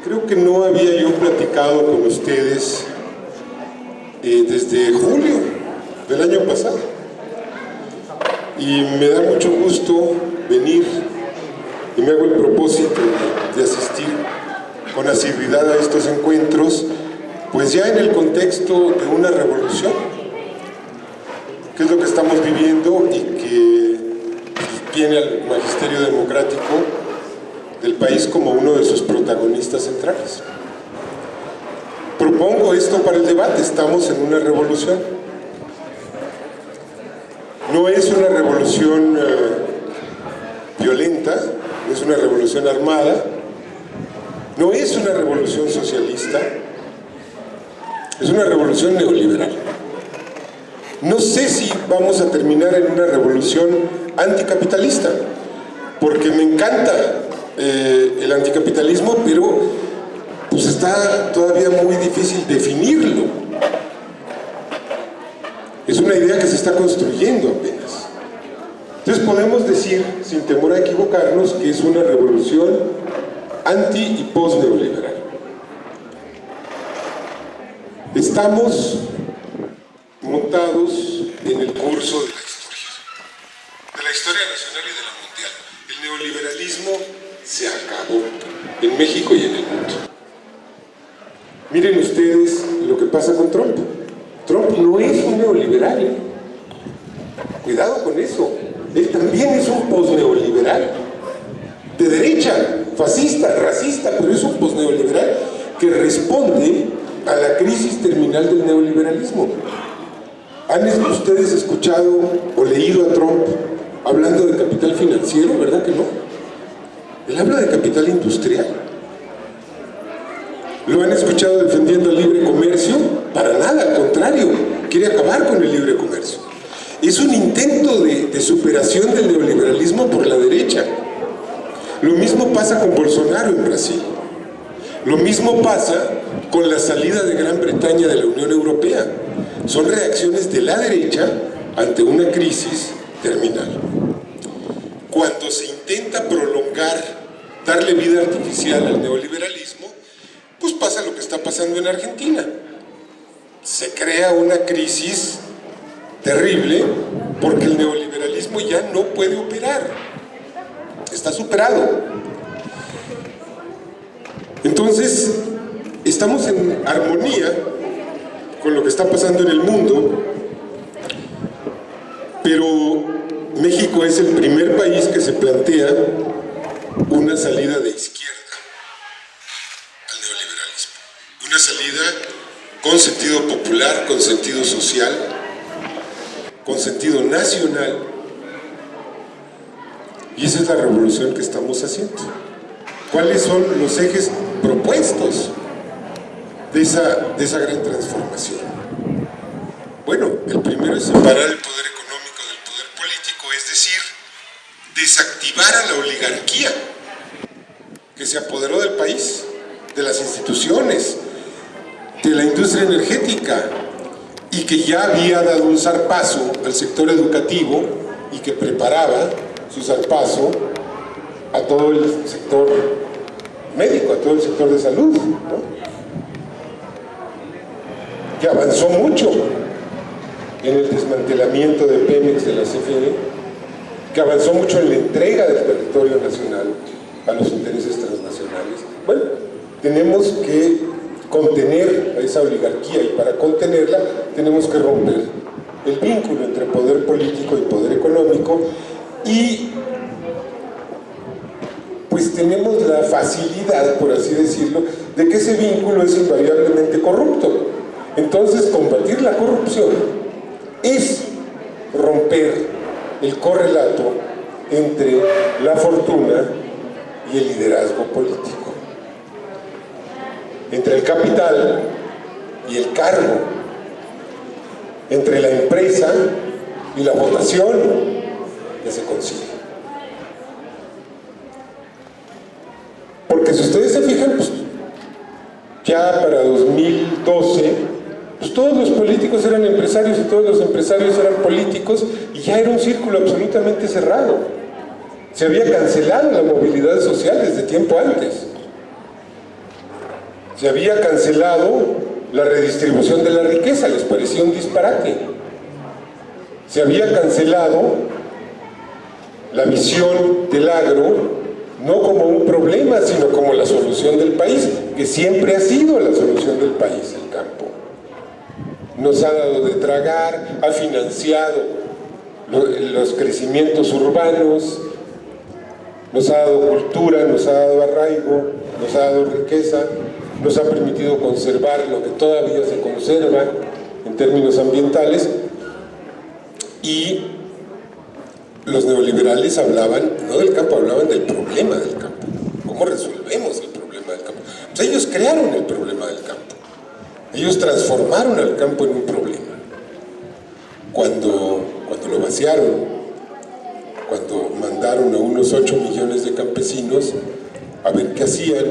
Creo que no había yo platicado con ustedes desde julio del año pasado. Y me da mucho gusto venir y me hago el propósito de asistir con asiduidad a estos encuentros, pues ya en el contexto de una revolución, que es lo que estamos viviendo y que tiene al magisterio democrático del país como uno de sus protagonistas centrales. Propongo esto para el debate. Estamos en una revolución. No es una revolución violenta, no es una revolución armada, no es una revolución socialista, es una revolución neoliberal. No sé si vamos a terminar en una revolución anticapitalista, porque me encanta el anticapitalismo, pero pues está todavía muy difícil definirlo. Es una idea que se está construyendo apenas. Entonces podemos decir, sin temor a equivocarnos, que es una revolución anti y post-neoliberal. Estamos montados en el curso de la historia nacional y de la mundial. El neoliberalismo se acabó en México y en el mundo. Miren ustedes lo que pasa con Trump. Trump no es un neoliberal, ¿eh? Cuidado con eso. Él también es un posneoliberal. De derecha, fascista, racista, pero es un posneoliberal que responde a la crisis terminal del neoliberalismo. ¿Han ustedes escuchado o leído a Trump hablando de capital financiero? ¿Verdad que no? Él habla de capital industrial. ¿Lo han escuchado defendiendo el libre comercio? Para nada, al contrario, quiere acabar con el libre comercio. Es un intento de superación del neoliberalismo por la derecha. Lo mismo pasa con Bolsonaro en Brasil. Lo mismo pasa con la salida de Gran Bretaña de la Unión Europea. Son reacciones de la derecha ante una crisis terminal. Cuando se intenta prolongar, darle vida artificial al neoliberalismo, pues pasa lo que está pasando en Argentina. Se crea una crisis terrible porque el neoliberalismo ya no puede operar. Está superado. Entonces, estamos en armonía con lo que está pasando en el mundo, pero México es el primer país que se plantea una salida de izquierda al neoliberalismo. Una salida con sentido popular, con sentido social, con sentido nacional. Y esa es la revolución que estamos haciendo. ¿Cuáles son los ejes propuestos de esa gran transformación? Bueno, el primero es separar el poder económico del poder político, es decir, desactivar a la oligarquía que se apoderó del país, de las instituciones, de la industria energética, y que ya había dado un zarpazo al sector educativo y que preparaba su zarpazo a todo el sector médico, a todo el sector de salud, ¿no? Que avanzó mucho en el desmantelamiento de Pemex, de la CFE, que avanzó mucho en la entrega del territorio nacional a los intereses transnacionales. Bueno, tenemos que contener a esa oligarquía, y para contenerla tenemos que romper el vínculo entre poder político y poder económico, y pues tenemos la facilidad, por así decirlo, de que ese vínculo es invariablemente corrupto. Entonces, combatir la corrupción es romper el correlato entre la fortuna y el liderazgo político, entre el capital y el cargo, entre la empresa y la votación que se consigue. Porque si ustedes se fijan, pues ya para 2012 Pues todos los políticos eran empresarios y todos los empresarios eran políticos y ya era un círculo absolutamente cerrado. Se había cancelado la movilidad social desde tiempo antes. Se había cancelado la redistribución de la riqueza, les parecía un disparate. Se había cancelado la visión del agro no como un problema, sino como la solución del país, que siempre ha sido la solución del país, el campo. Nos ha dado de tragar, ha financiado los crecimientos urbanos, nos ha dado cultura, nos ha dado arraigo, nos ha dado riqueza, nos ha permitido conservar lo que todavía se conserva en términos ambientales. Y los neoliberales hablaban, no del campo, hablaban del problema del campo. ¿Cómo resolvemos el problema del campo? Pues ellos crearon el problema del campo. Ellos transformaron al campo en un problema. Cuando lo vaciaron, cuando mandaron a unos 8 millones de campesinos a ver qué hacían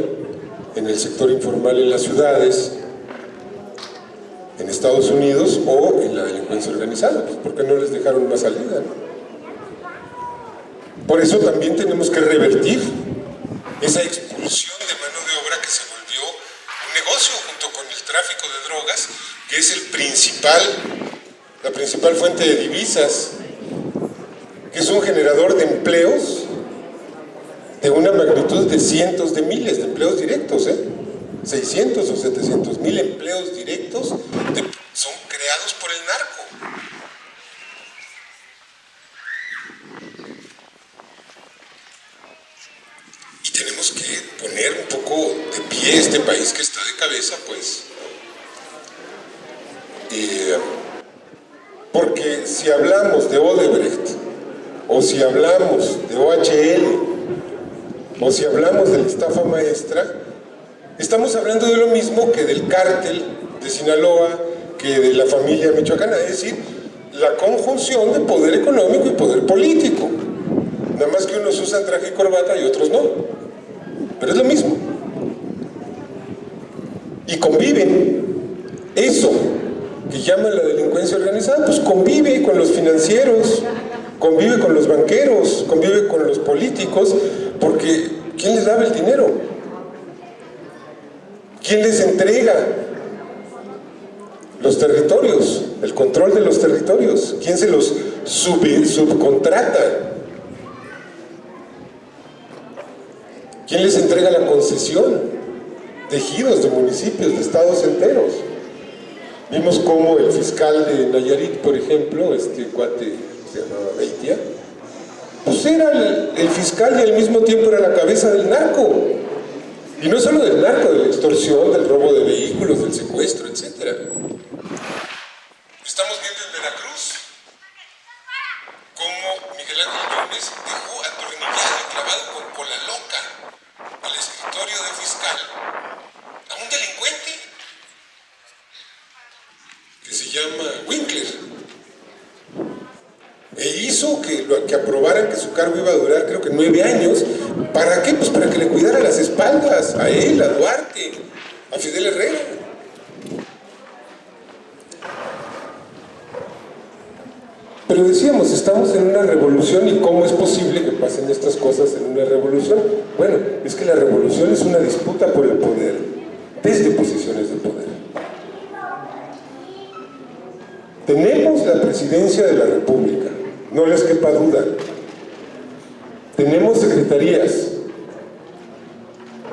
en el sector informal en las ciudades, en Estados Unidos o en la delincuencia organizada, pues ¿por qué no les dejaron más salida, no? Por eso también tenemos que revertir esa expulsión de mano de obra que se volvió un negocio junto con el tráfico de drogas, que es la principal fuente de divisas, que es un generador de empleos de una magnitud de cientos de miles de empleos directos, 600 o 700 mil empleos directos son creados por el narco. Y tenemos que poner un poco de pie este país que está de cabeza, pues. Porque si hablamos de Odebrecht, o si hablamos de OHL, o si hablamos de la estafa maestra, estamos hablando de lo mismo que del cártel de Sinaloa, que de la familia michoacana, es decir, la conjunción de poder económico y poder político. Nada más que unos usan traje y corbata y otros no. Pero es lo mismo. Y conviven. Eso que llaman la delincuencia organizada, pues convive con los financieros, convive con los banqueros, convive con los políticos, porque ¿quién les daba el dinero? ¿Quién les entrega los territorios, el control de los territorios? ¿Quién se los subcontrata? ¿Quién les entrega la concesión de ejidos, de municipios, de estados enteros? Vimos cómo el fiscal de Nayarit, por ejemplo, este cuate se llamaba Beitia, pues era el fiscal y al mismo tiempo era la cabeza del narco. Y no solo del narco, de la extorsión, del robo de vehículos, del secuestro, etc. Estamos viendo en Veracruz cómo Miguel Ángel Yunes dejó atornillado y clavado con cola loca al escritorio de fiscal a un delincuente que se llama Winkler, e hizo que aprobaran que su cargo iba a durar creo que 9 años. ¿Para qué? Pues para que le cuidara las espaldas a él, a Duarte, a Fidel Herrera. Pero decíamos, estamos en una revolución, y ¿cómo es posible que pasen estas cosas en una revolución? Bueno, es que la revolución es una disputa por el poder, desde posiciones de poder. Tenemos la presidencia de la República, no les quepa duda. Tenemos secretarías,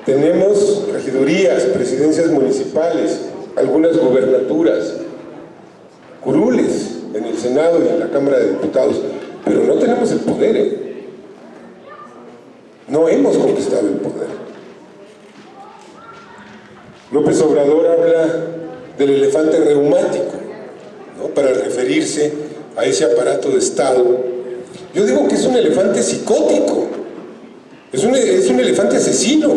tenemos regidurías, presidencias municipales, algunas gubernaturas, curules en el Senado y en la Cámara de Diputados, pero no tenemos el poder, No hemos conquistado el poder. López Obrador habla del elefante reumático, ¿no?, para referirse a ese aparato de Estado. Yo digo que es un elefante psicótico, es un elefante asesino,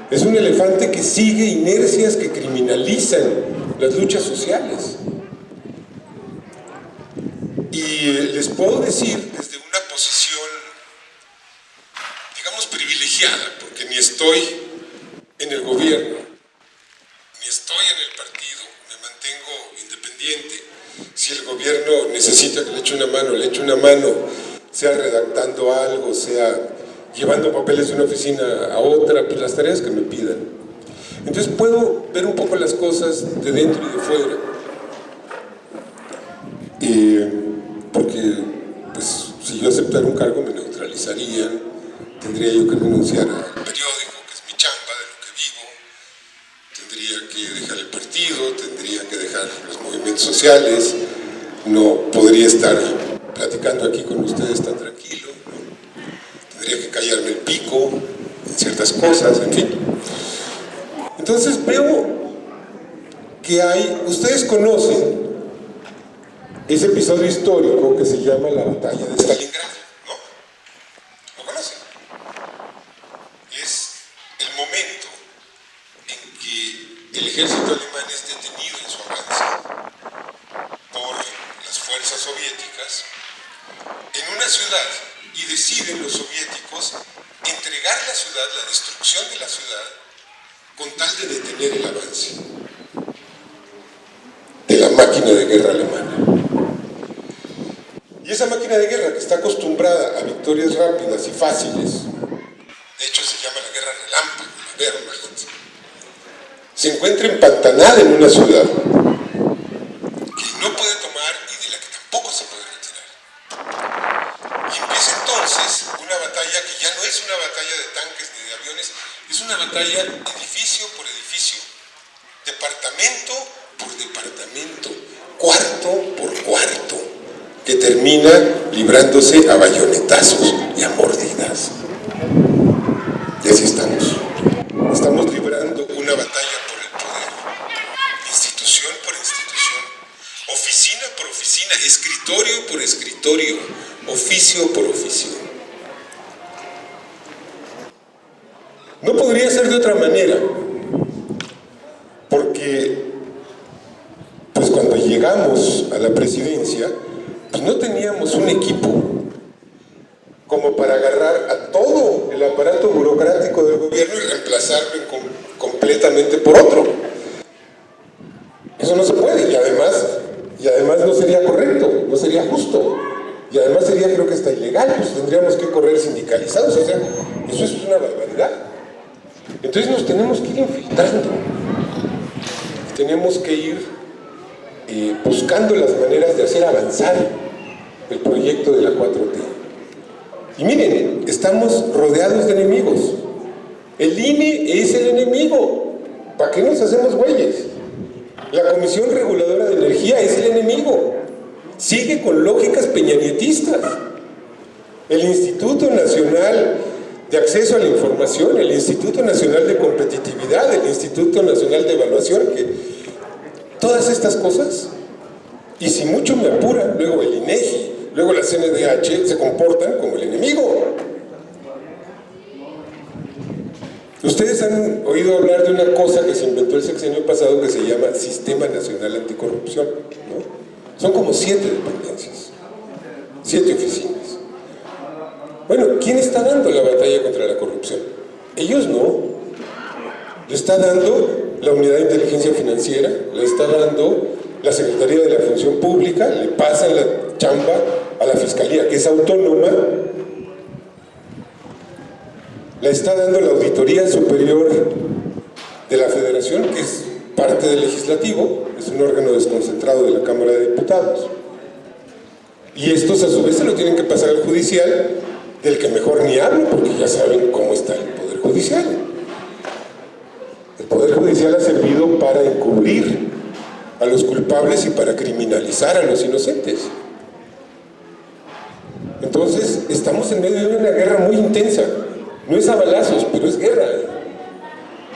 es un elefante que sigue inercias que criminalizan las luchas sociales. Y les puedo decir desde una posición, digamos, privilegiada, porque ni estoy en el gobierno, ni estoy en el partido, me mantengo necesita que le eche una mano, sea redactando algo, sea llevando papeles de una oficina a otra, pues las tareas que me pidan. Entonces puedo ver un poco las cosas de dentro y de fuera. Porque pues, si yo aceptara un cargo me neutralizarían, tendría yo que renunciar al periódico, que es mi chamba, de lo que vivo, tendría que dejar el partido, tendría que dejar los movimientos sociales, no podría estar platicando aquí con ustedes tan tranquilo, ¿no? Tendría que callarme el pico en ciertas cosas, en fin. Entonces veo que ustedes conocen ese episodio histórico que se llama la batalla de Stalingrado, ¿no? ¿Lo conocen? Es el momento en que el ejército alemán es detenido en su avance por las fuerzas soviéticas en una ciudad y deciden los soviéticos entregar la ciudad, la destrucción de la ciudad, con tal de detener el avance de la máquina de guerra alemana. Y esa máquina de guerra, que está acostumbrada a victorias rápidas y fáciles, de hecho se llama la guerra relámpago, la Wehrmacht, se encuentra empantanada en una ciudad que no puede tomar y de la que tampoco se puede retirar. Y empieza entonces una batalla que ya no es una batalla de tanques ni de aviones, es una batalla edificio por edificio, departamento por departamento, cuarto por cuarto, que termina librándose a bayonetazos y a mordidas. Y así estamos. Estamos librando una batalla por el poder, institución por institución, oficina por oficina, escritorio por escritorio, oficio por oficio. No podría ser de otra manera, porque pues cuando llegamos a la presidencia, pues no teníamos un equipo como para agarrar a todo el aparato burocrático del gobierno y reemplazarlo completamente por otro. Eso no se puede, y además no sería correcto, no sería justo, y además sería, creo que hasta ilegal, pues tendríamos que correr sindicalizados, o sea, eso es una barbaridad. Entonces nos tenemos que ir infiltrando, tenemos que ir buscando las maneras de hacer avanzar el proyecto de la 4T. Y miren, estamos rodeados de enemigos. El INE es el enemigo. ¿Para qué nos hacemos güeyes? La Comisión Reguladora de Energía es el enemigo. Sigue con lógicas peñanietistas. El Instituto Nacional de Acceso a la Información, el Instituto Nacional de Competitividad, el Instituto Nacional de Evaluación, que todas estas cosas, y si mucho me apura, luego el INEGI, luego la CNDH, se comportan como el enemigo. Ustedes han oído hablar de una cosa que se inventó el sexenio pasado que se llama Sistema Nacional Anticorrupción, ¿no? Son como 7 dependencias, 7 oficinas. Bueno, ¿quién está dando la batalla contra la corrupción? Ellos no. Lo está dando la Unidad de Inteligencia Financiera, le está dando la Secretaría de la Función Pública, le pasan la chamba a la Fiscalía, que es autónoma, la está dando la Auditoría Superior de la Federación, que es parte del Legislativo, es un órgano desconcentrado de la Cámara de Diputados. Y estos a su vez se lo tienen que pasar al Judicial, del que mejor ni hablo, porque ya saben cómo está el Poder Judicial. El Poder Judicial ha servido para encubrir a los culpables y para criminalizar a los inocentes. Entonces, estamos en medio de una guerra muy intensa. No es a balazos, pero es guerra.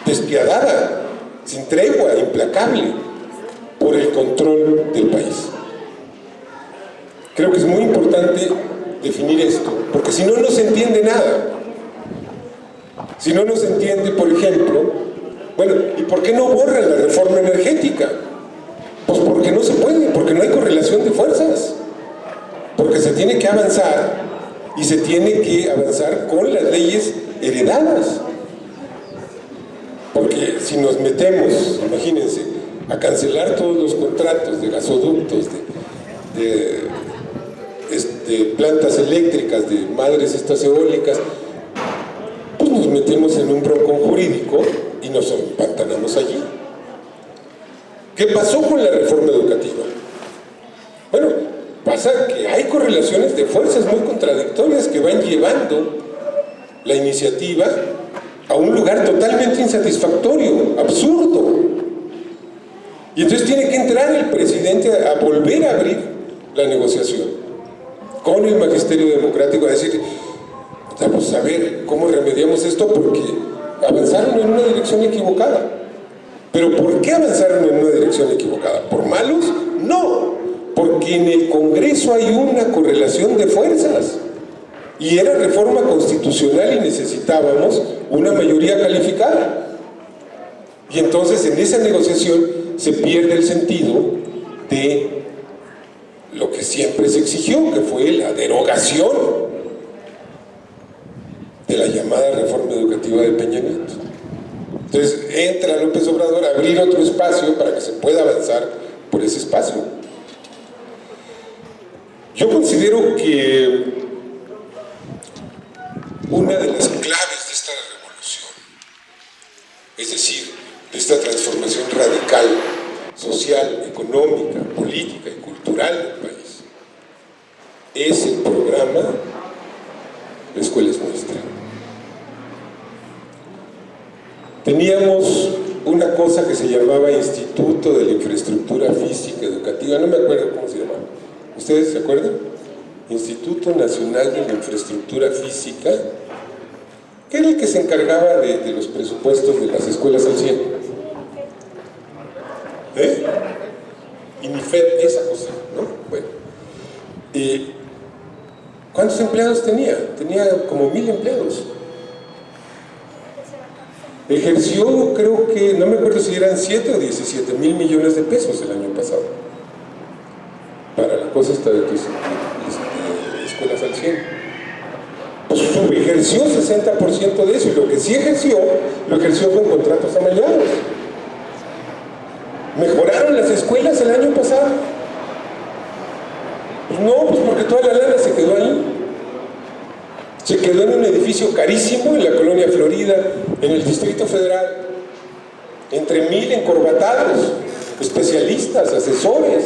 Despiadada, sin tregua, implacable, por el control del país. Creo que es muy importante definir esto, porque si no, no se entiende nada. Si no, no se entiende, por ejemplo, bueno, ¿y por qué no borran la reforma energética? Pues porque no se puede, porque no hay correlación de fuerzas, porque se tiene que avanzar y se tiene que avanzar con las leyes heredadas. Porque si nos metemos, imagínense, a cancelar todos los contratos de gasoductos, plantas eléctricas, de madres estas eólicas, pues nos metemos en un broncón jurídico y nos empantanamos allí. ¿Qué pasó con la reforma educativa? Bueno, pasa que hay correlaciones de fuerzas muy contradictorias que van llevando la iniciativa a un lugar totalmente insatisfactorio, absurdo. Y entonces tiene que entrar el presidente a volver a abrir la negociación con el magisterio democrático, a decir, vamos a ver cómo remediamos esto, porque avanzaron en una dirección equivocada. ¿Pero por qué avanzaron en una dirección equivocada? ¿Por malos? No, porque en el Congreso hay una correlación de fuerzas. Y era reforma constitucional y necesitábamos una mayoría calificada. Y entonces en esa negociación se pierde el sentido de lo que siempre se exigió, que fue la derogación de la llamada reforma educativa de Peña Nieto. Entonces entra López Obrador a abrir otro espacio para que se pueda avanzar por ese espacio. Yo considero que una de las claves de esta revolución, es decir, de esta transformación radical, social, económica, política y cultural del país, es el programa La Escuela es Nuestra. Teníamos una cosa que se llamaba Instituto de la Infraestructura Física Educativa, no me acuerdo cómo se llamaba. ¿Ustedes se acuerdan? Instituto Nacional de la Infraestructura Física, que era el que se encargaba de los presupuestos de las escuelas al 100. INIFED, esa cosa, ¿no? Bueno. ¿Cuántos empleados tenía? Tenía como 1000 empleados. Ejerció, creo que, no me acuerdo si eran 7 o 17 mil millones de pesos el año pasado para la cosa esta de escuelas al 100. Pues subejerció 60% de eso, y lo que sí ejerció, lo ejerció con contratos amañados. ¿Mejoraron las escuelas el año pasado? Pues no, pues porque toda la lana se quedó ahí. Se quedó en un edificio carísimo en la colonia Florida, en el Distrito Federal, entre 1000 encorbatados, especialistas, asesores,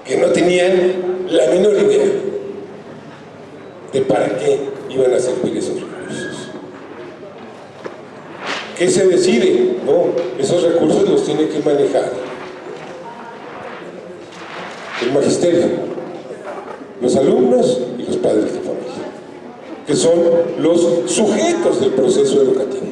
que no tenían la menor idea de para qué iban a servir esos recursos. ¿Qué se decide? No, esos recursos los tiene que manejar el magisterio, los alumnos y los padres de familia, que son los sujetos del proceso educativo.